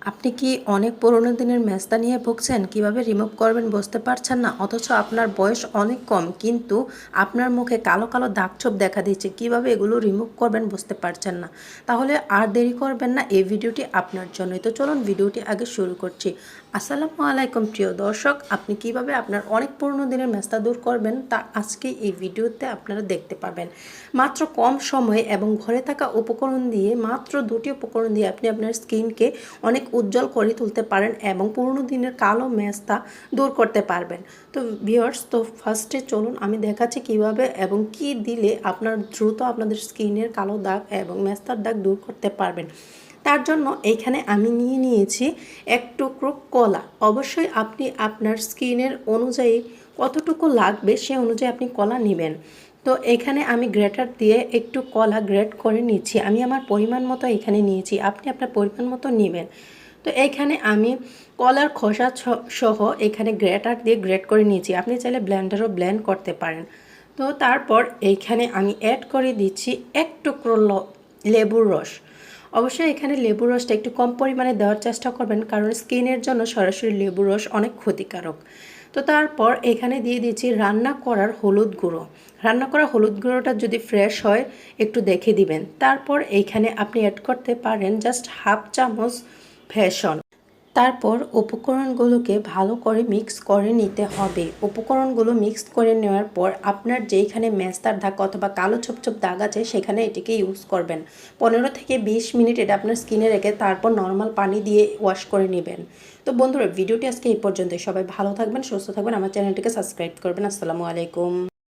আপনি কি অনেক পুরনো দিনের মেস্তা নিয়ে ভুগছেন? কিভাবে রিমুভ করবেন বুঝতে পারছেন না? অথচ আপনার বয়স অনেক কম কিন্তু আপনার মুখে কালো, কালো দাগ-ছোপ দেখা দিচ্ছে। কিভাবে এগুলো রিমুভ করবেন বুঝতে পারছেন না। তাহলে আর দেরি করবেন না, এই ভিডিওটি আপনার জন্যই। তো চলুন ভিডিওটি আগে শুরু করছি। আসসালামু আলাইকুম প্রিয় দর্শক। আপনি কিভাবে আপনার অনেক পুরনো দিনের মেস্তা দূর করবেন তা আজকে এই ভিডিওতে আপনারা দেখতে পাবেন। মাত্র কম সময়ে এবং ঘরে থাকা উপকরণ দিয়ে মাত্র ২টি উপকরণ দিয়ে আপনি আপনার স্কিনকে অনেক উজ্জ্বল করে তুলতে পারেন এবং পুরনো দিনের কালো মেস্তা দূর করতে পারবেন। তো ভিউয়ার্স, তো ফার্স্টে চলুন আমি দেখাচ্ছি কিভাবে এবং কি দিলে আপনার দ্রুত আপনাদের স্কিনের কালো দাগ এবং মেস্তার দাগ দূর করতে পারবেন। তার জন্য এইখানে আমি নিয়েছি এক টুকরো কলা। অবশ্যই আপনি আপনার স্কিনের অনুযায়ী কতটুকু লাগবে সে অনুযায়ী আপনি কলা নেবেন। তো এখানে আমি গ্রেটার দিয়ে একটু কলা গ্রেট করে নিচ্ছি। আমি আমার পরিমাণ মতো এখানে নিয়েছি, আপনি আপনার পরিমাণ মতো নেবেন। তো এইখানে আমি কলার খোসা সহ এখানে গ্রেটার দিয়ে গ্রেট করে নিয়েছি। আপনি চাইলে ব্লেন্ডারও ব্লেন্ড করতে পারেন। তো তারপর এইখানে আমি অ্যাড করে দিচ্ছি এক টুকরো লেবুর রস। অবশ্যই এখানে লেবুর রসটা একটু কম পরিমাণে দেওয়ার চেষ্টা করবেন, কারণ স্কিনের জন্য সরাসরি লেবুর রস অনেক ক্ষতিকারক। তো তারপর এখানে দিয়ে দিচ্ছি রান্না করার হলুদ গুঁড়ো। রান্না করা হলুদ গুঁড়োটা যদি ফ্রেশ হয় একটু দেখে দিবেন। তারপর এইখানে আপনি অ্যাড করতে পারেন জাস্ট হাফ চামচ বেসন। তারপর উপকরণগুলোকে ভালো করে মিক্স করে নিতে হবে। উপকরণগুলো মিক্স করে নেওয়ার পর আপনার যেইখানে মেস্তার দাগ অথবা কালো ছোপ ছোপ দাগ আছে সেখানে এটিকে ইউজ করবেন। 15 থেকে 20 মিনিট এটা আপনার স্কিনে রেখে তারপর নর্মাল পানি দিয়ে ওয়াশ করে নেবেন। তো বন্ধুরা, ভিডিওটি আজকে এই পর্যন্তই। সবাই ভালো থাকবেন, সুস্থ থাকবেন, আমার চ্যানেলটিকে সাবস্ক্রাইব করবেন। আসসালামু আলাইকুম।